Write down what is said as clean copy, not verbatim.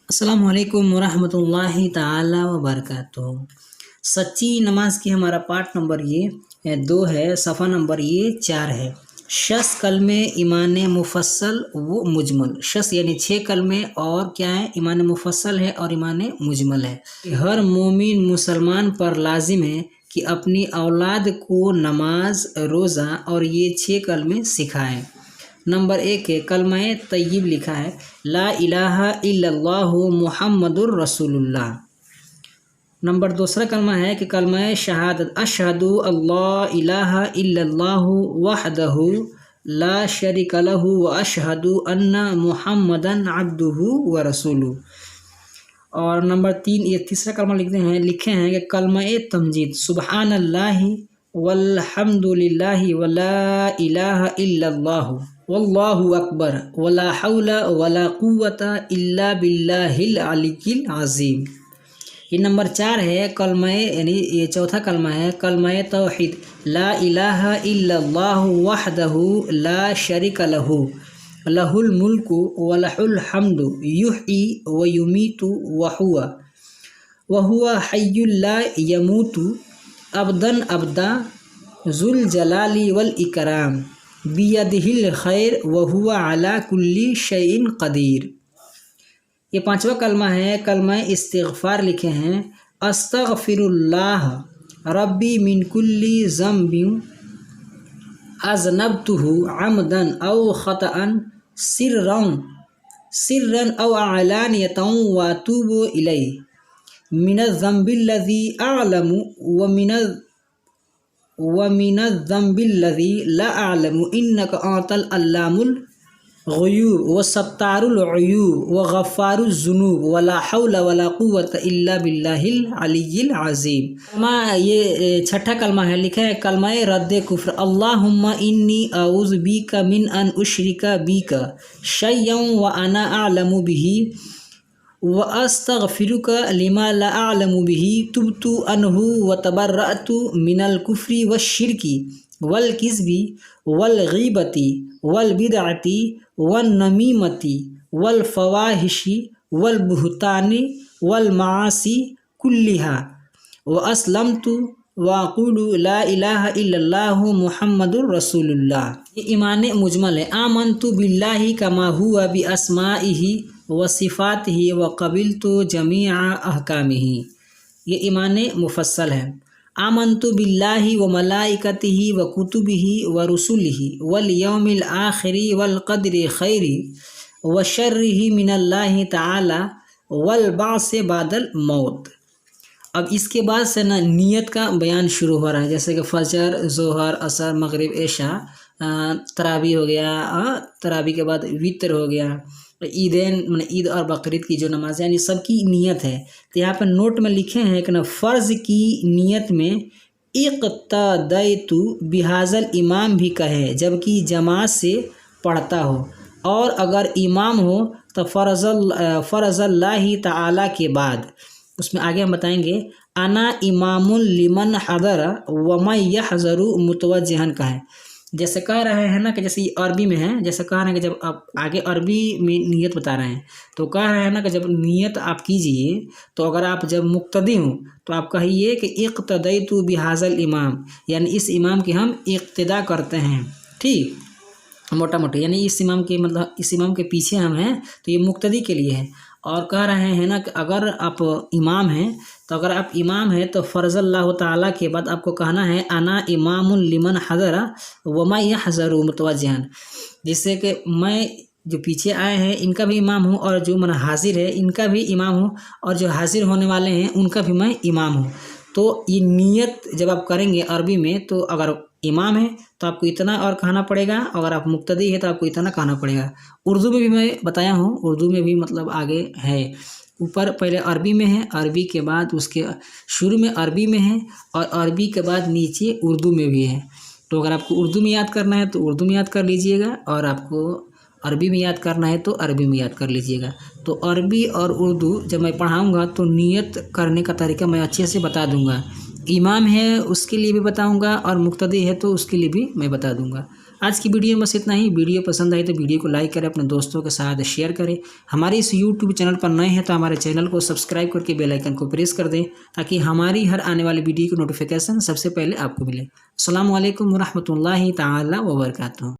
अस्सलामु अलैकुम वरहमतुल्लाहि ताला वबरकातुहू। सच्ची नमाज की हमारा पार्ट नंबर ये 2 है, सफ़ा नंबर ये 4 है। शस कलमे ईमान मुफस्सल व मुजमल। शस यानी 6 कलमे और क्या है, ईमान मुफस्सल है और ईमान मुजमल है। हर मोमिन मुसलमान पर लाजिम है कि अपनी औलाद को नमाज, रोज़ा और ये 6 कलमे सिखाएं। नंबर 1 है कलमा तय्यब, लिखा है ला इलाहा इल्लल्लाहु मुहम्मदुर रसूलुल्लाह। नंबर दूसरा कलमा है कि कलमा शहादत अशहदु अल्ला इलाहा इल्लल्लाहु वहदहु ला शरीका लहु व अशहदु अन्ना मुहम्मदन अब्दुहु व रसूलुहु। और नंबर 3 ये तीसरा कलमा लिखे हैं कि कलमा तमजीद सुबहानल्लाहि वल्हम्दुलिल्लाहि वला इलाहा इल्लल्लाहु वल्लाहु अकबर वला हौला वला कुव्वता इल्ला बिल्लाहिल अलिय्यिल अज़ीम। ये नंबर 4 है कलमा, यानी ये चौथा कलमा है कलमा तौहीद ला इलाहा इल्लल्लाहु वहदहु ला शरीका लहु लहुल मुल्कु व लहुल हम्दु युहयी व युमीतु व हुवा हय्युल ला यमूतु अबदन अबदा जुल जलाली वल इकराम बियदिहिल खैर व हुवा अला कुल्ली शैइन कदीर। ये पांचवा कलमा है कलमा इस्तिग़फ़ार, लिखे हैं अस्तग़फ़िरुल्लाह रब्बी मिन कुल्ली ज़म्बिन अज़नबतुहु अमदन औ ख़तअन सिर्रन औ अलानियतन व अतूबु इलैहि मिनज़्ज़म्बिल्लज़ी अअलमु व मिनज़्ज़म्बिल्लज़ी ला अअलमु इन्नका अंतल अल्लामुल ग़ुयूब व सत्तारुल उयूब व गफ़्फ़ारुज़ ज़ुनूब वला हौला वला कुव्वता इल्ला बिल्लाहिल अलिय्यिल अज़ीम। ये छठा कलमा है, लिखा है कलमा रद्द कुफ्र अल्लाहुम्मा इन्नी अऊज़ु बिका मिन अन उश्रिका बिका शय्यन व अना अअलमु बिही व अस्तग़फ़िरुका लिमा ला अअलमु बिही तुब्तु अन्हु व तबर्रअतु मिनल कुफ्री व शिरकी वल किज़्बी वल ग़ीबती वल बिदअती वन नमीमती वल फ़वाहिशी वल बुहतानी वल मासी कुल्लिहा व अस्लमतु व अक़ूलु ला इलाहा इल्लल्लाहु मुहम्मदुर रसूलुल्लाह। ये ईमान मुजमल है आमनतु बिल्लाहि कमा हुवा बि अस्माइही व सिफ़ातिही व क़बिलतु जमीअ अहकामिही। ये ईमान मुफस्सल है आमनतु बिल्लाहि व मलाइकतिही व कुतुबिही व रुसुलिही वल यौमिल आखिरी वल क़द्रि खैरी व शर्रिही मिनल्लाहि ताला वल बाअस बादल मौत। अब इसके बाद से ना नियत का बयान शुरू हो रहा है, जैसे कि फजर, ज़ोहर, असर, मगरिब, इशा, तरावी हो गया, तरावी के बाद वितर हो गया, ईदैन मैंने ईद और बकरीद की जो नमाज़ यानी सबकी नियत है। तो यहाँ पर नोट में लिखे हैं कि ना फ़र्ज़ की नियत में इक़्तदैतु बिहाज़ल इमाम भी कहे जबकि जमात से पढ़ता हो, और अगर इमाम हो तो फ़रज़ल्लाहि ताला के बाद उसमें आगे हम बताएंगे अना इमामुल लिमन हज़र व मैं यहज़रु मुतवज्जिहन का है। जैसे कह रहे हैं ना कि जैसे ये अरबी में है, जैसे कह रहे हैं कि जब आप आगे अरबी में नियत बता रहे हैं तो कह रहे हैं ना कि जब नियत आप कीजिए तो अगर आप जब मुक्तदी हो तो आप कहिए कि इक़्तदैतु बिहाज़ल इमाम, यानी इस इमाम की हम इक़्तिदा करते हैं, ठीक मोटा मोटा, यानी इस इमाम के मतलब इस इमाम के पीछे हम हैं तो ये मुक्तदी के लिए है। और कह रहे हैं ना कि अगर आप इमाम हैं तो अगर आप इमाम हैं तो फ़रज़ल्लाहु ताला के बाद आपको कहना है अना इमामुल लिमन हज़रा व मैं यहज़रु मुतवज्जिहन, जिससे कि मैं जो पीछे आए हैं इनका भी इमाम हूँ और जो मन हाजिर है इनका भी इमाम हूँ और जो हाजिर होने वाले हैं उनका भी मैं इमाम हूँ। तो ये नियत जब आप करेंगे अरबी में तो अगर इमाम है तो आपको इतना और कहना पड़ेगा, अगर आप मुक्तदी है तो आपको इतना कहना पड़ेगा। उर्दू में भी मैं बताया हूँ, उर्दू में भी मतलब आगे है, ऊपर पहले अरबी में है, अरबी के बाद उसके शुरू में अरबी में है और अरबी के बाद नीचे उर्दू में भी है। तो अगर आपको उर्दू में याद करना है तो उर्दू में याद कर लीजिएगा और आपको अरबी में याद करना है तो अरबी में याद कर लीजिएगा। तो अरबी और उर्दू जब मैं पढ़ाऊँगा तो नियत करने का तरीका मैं अच्छे से बता दूँगा। इमाम है उसके लिए भी बताऊँगा और मुक्तदी है तो उसके लिए भी मैं बता दूँगा। آج کی ویڈیو میں بس اتنا ہی. ویڈیو پسند آئی تو ویڈیو کو لائک کریں، اپنے دوستوں کے ساتھ شیئر کریں. ہمارے اس یوٹیوب چینل پر نئے ہیں تو ہمارے چینل کو سبسکرائب کر کے بیل آئیکن کو پریس کر دیں تاکہ ہماری ہر آنے والی ویڈیو کی نوٹیفیکیشن سب سے پہلے آپ کو ملے. السلام علیکم ورحمۃ اللہ تعالی وبرکاتہ.